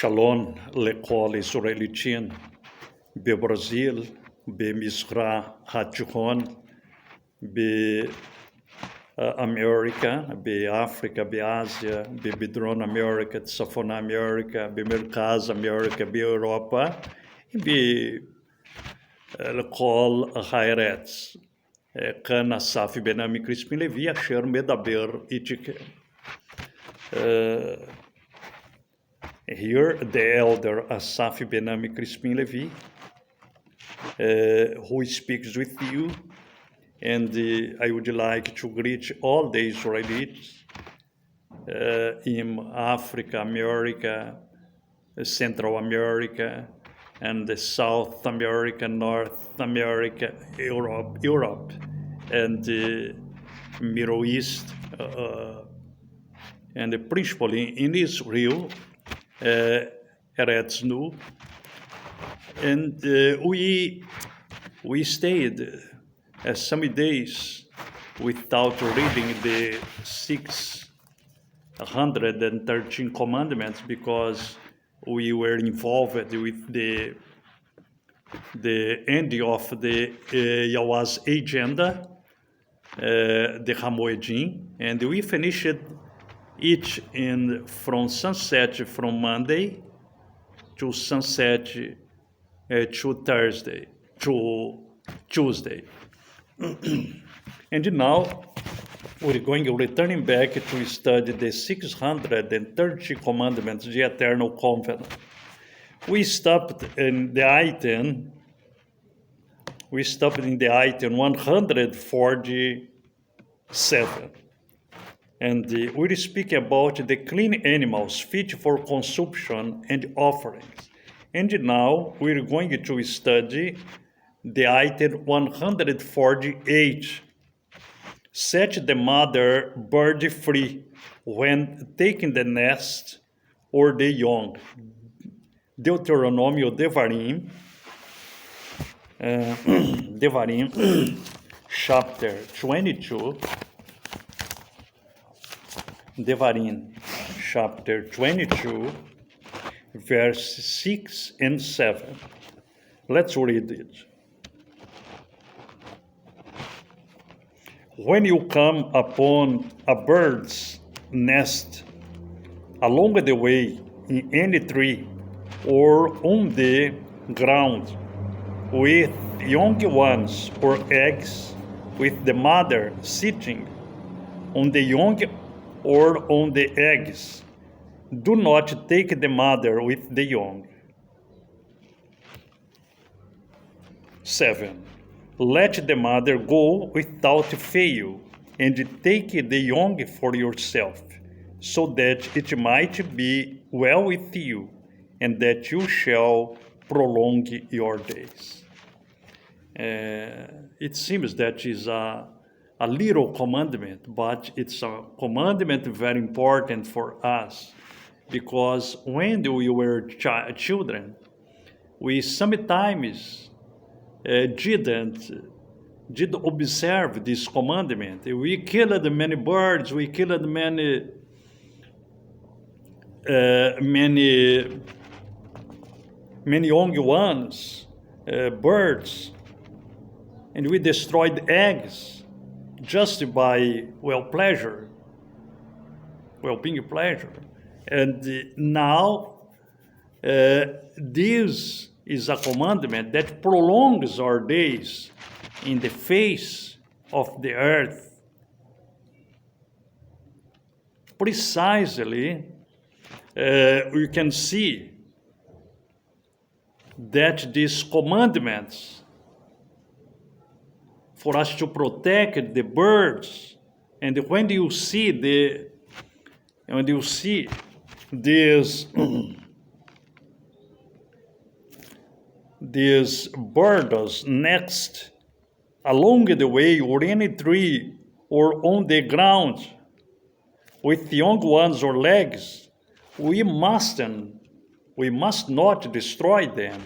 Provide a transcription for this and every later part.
Shalom לכל ישראליצ'ין בברזיל, במזרח התיכון, באמריקה, באפריקה, באסיה, בדרום אמריקה, צפון אמריקה, במרכז אמריקה, באירופה, ולכל הארץ. כאן אסף בנמי קריספין לוי, אשר מדבר איתכם. Here, the elder Assaf Benami Crispin Levi, who speaks with you, and I would like to greet all the Israelites in Africa, America, Central America, and South America, North America, Europe, and the Middle East, and principally in Israel. Eretz Nu, and we stayed some days without reading the 613 commandments because we were involved with the end of the Yahweh's agenda, the Hamoedim, and we finished each from sunset from Monday to sunset to Tuesday. And now we're returning back to study the 630 commandments, the eternal covenant. We stopped in the item 147. And we speak about the clean animals fit for consumption and offerings. And now we're going to study the item 148. Set the mother bird free when taking the nest or the young. Deuteronomy Devarim, chapter 22. Devarim, chapter 22, verse 6 and 7. Let's read it. When you come upon a bird's nest along the way in any tree or on the ground with young ones or eggs, with the mother sitting on the young or on the eggs, do not take the mother with the young. 7. Let the mother go without fail, and take the young for yourself, so that it might be well with you, and that you shall prolong your days. It seems that is a little commandment, but it's a commandment very important for us, because when we were children, we sometimes didn't observe this commandment. We killed many birds, we killed many young ones, birds, and we destroyed eggs just by being a pleasure. And now this is a commandment that prolongs our days in the face of the earth. Precisely, we can see that these commandments for us to protect the birds, and when you see these these birds next along the way or any tree or on the ground with young ones or legs, we must not destroy them.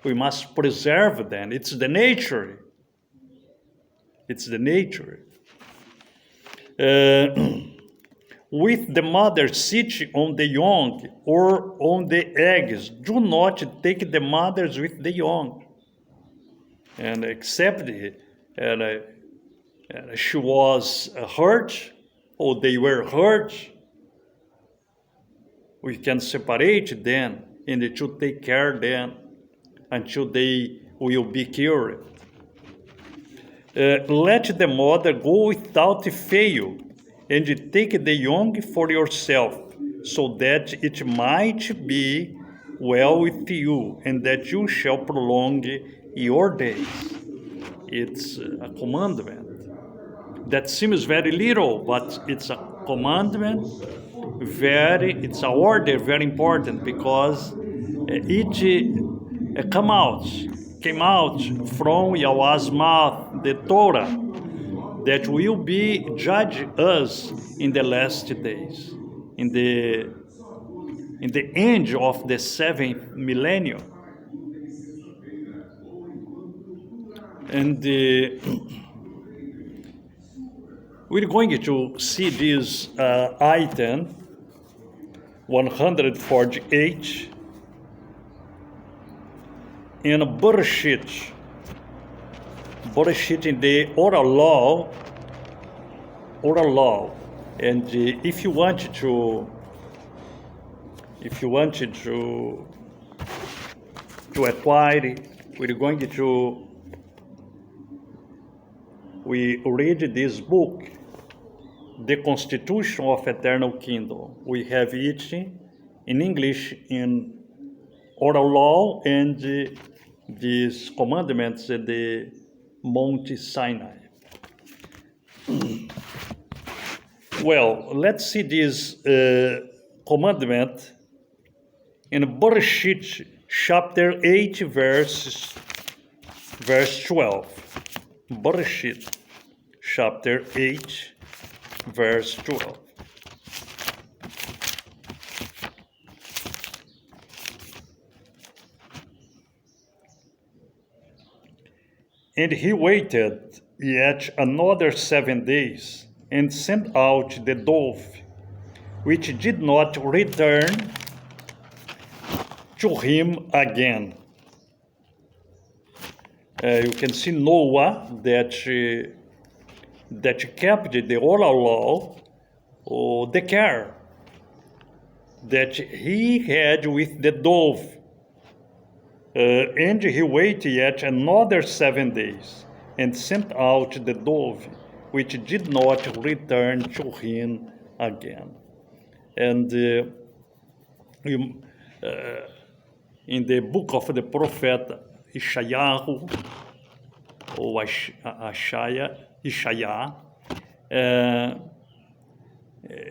We must preserve them. It's the nature. with the mother sitting on the young or on the eggs. Do not take the mothers with the young. And except she was hurt, or they were hurt, we can separate them and to take care of them until they will be cured. Let the mother go without fail, and take the young for yourself, so that it might be well with you, and that you shall prolong your days. It's a commandment. That seems very little, but it's a commandment. It's a order, very important, because it came out from Yahweh's mouth, the Torah, that will be judge us in the last days, in the end of the 7th millennium. And we're going to see this item 148 in Bereshit in the oral law. And if you wanted to acquire, we read this book, The Constitution of Eternal Kingdom. We have it in English in oral law and these commandments at the Mount Sinai. Well, let's see this commandment in Bereshit chapter 8, verse 12. Bereshit chapter 8, verse 12. And he waited yet another 7 days, and sent out the dove, which did not return to him again. You can see Noah that kept the oral law, or the care that he had with the dove. And he waited yet another 7 days, and sent out the dove, which did not return to him again. And in the book of the prophet Ishaiah,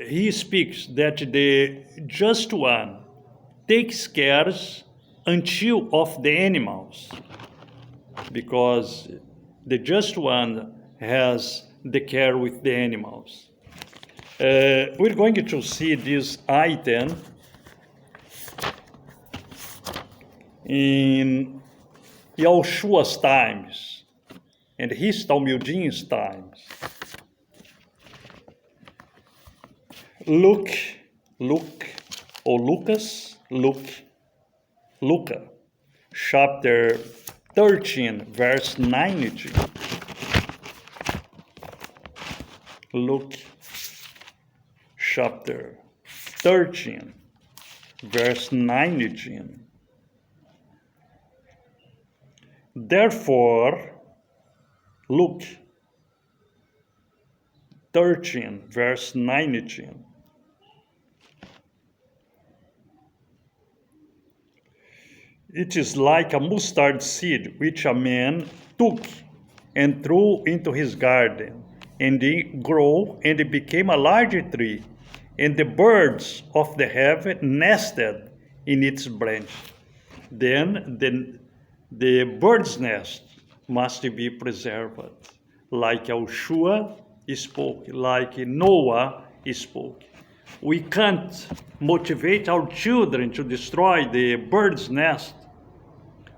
he speaks that the just one takes care until of the animals, because the just one has the care with the animals. We're going to see this item in Yahushua's times and his Talmudian's times. Luke, chapter 13, verse 19. Luke, chapter 13, verse 19. Therefore, Luke 13, verse 19. It is like a mustard seed which a man took and threw into his garden, and it grew, and it became a large tree, and the birds of the heaven nested in its branch. Then the bird's nest must be preserved, like Yahushua spoke, like Noah spoke. We can't motivate our children to destroy the bird's nest.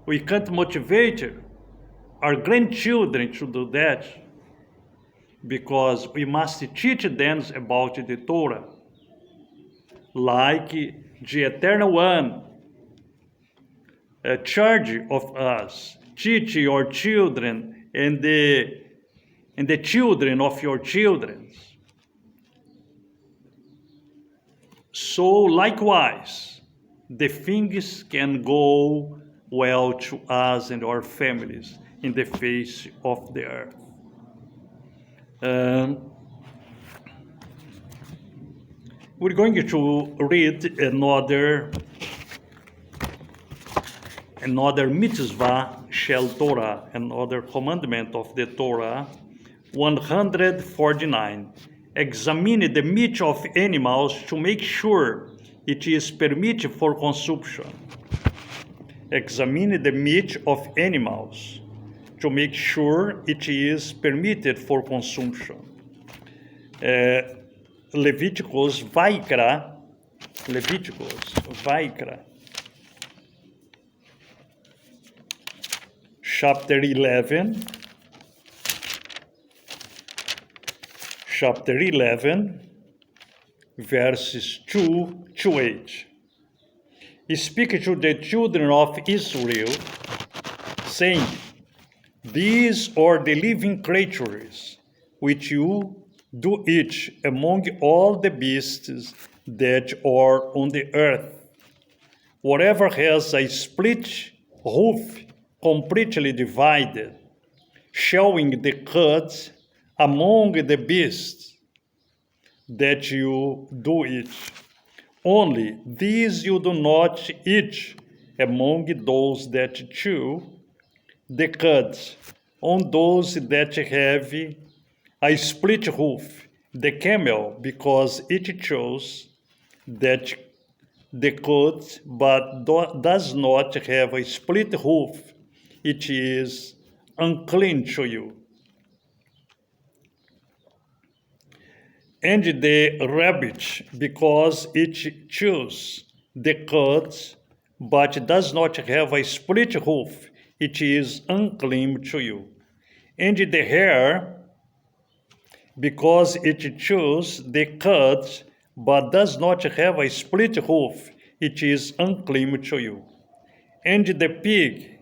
We can't motivate our grandchildren to do that, because we must teach them about the Torah. like the Eternal One charge of us. Teach your children and the children of your children. So likewise, the things can go well to us and our families in the face of the earth. We're going to read another mitzvah shel Torah, another commandment of the Torah, 149. Examine the meat of animals to make sure it is permitted for consumption. Examine the meat of animals to make sure it is permitted for consumption. Leviticus Vaikra, chapter 11, verses 2 to 8. Speak to the children of Israel, saying, these are the living creatures which you do eat among all the beasts that are on the earth. Whatever has a split hoof completely divided, showing the cuts among the beasts that you do eat. Only these you do not eat among those that chew the cuds, on those that have a split hoof, the camel, because it chews that the cud, but does not have a split hoof, it is unclean to you. And the rabbit, because it chews the cud, but does not have a split hoof, it is unclean to you. And the hare, because it chews the cud, but does not have a split hoof, it is unclean to you. And the pig,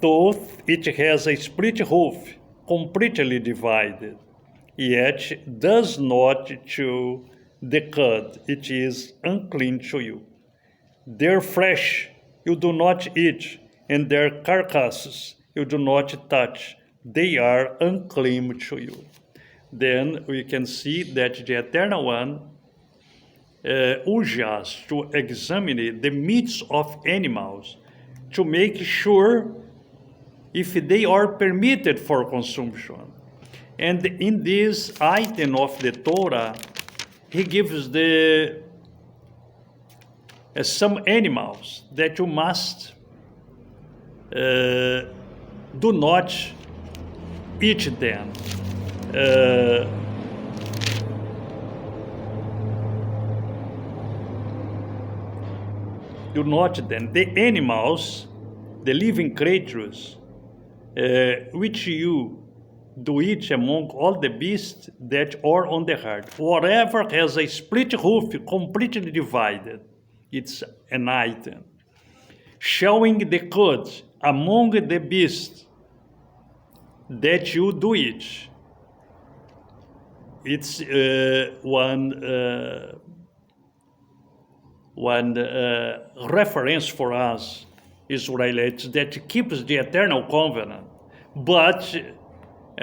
though it has a split hoof, completely divided, yet does not chew the cud, it is unclean to you. Their flesh you do not eat, and their carcasses you do not touch. They are unclean to you. Then we can see that the Eternal One urges us to examine the meats of animals to make sure if they are permitted for consumption. And in this item of the Torah, he gives some animals that you must do not eat them. Do not them. The animals, the living creatures, which you do eat among all the beasts that are on the earth. Whatever has a split hoof completely divided, it's an item. Showing the cud among the beasts that you do eat. It's one reference for us Israelites that keeps the eternal covenant, but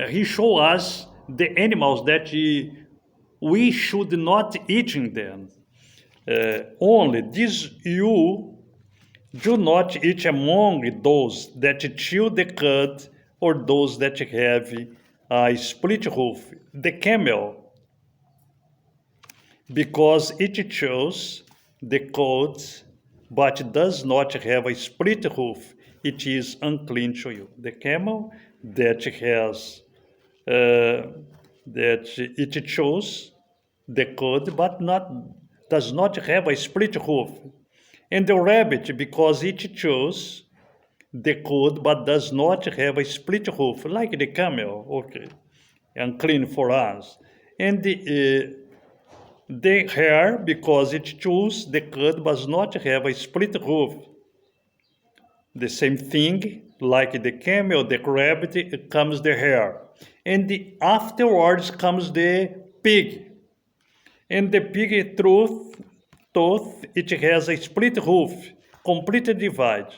he shows us the animals that we should not eat them. Only this you do not eat among those that chew the cud or those that have a split hoof, the camel, because it chews the cud but does not have a split hoof, it is unclean to you. The camel that has that it chews the cud but does not have a split hoof, and the rabbit because it chews the cud but does not have a split hoof, like the camel, okay, unclean for us. And The hare, because it chose the cut, does not have a split hoof. The same thing, like the camel, the rabbit, comes the hare. And afterwards comes the pig. And the pig tooth, it has a split hoof, completely divided.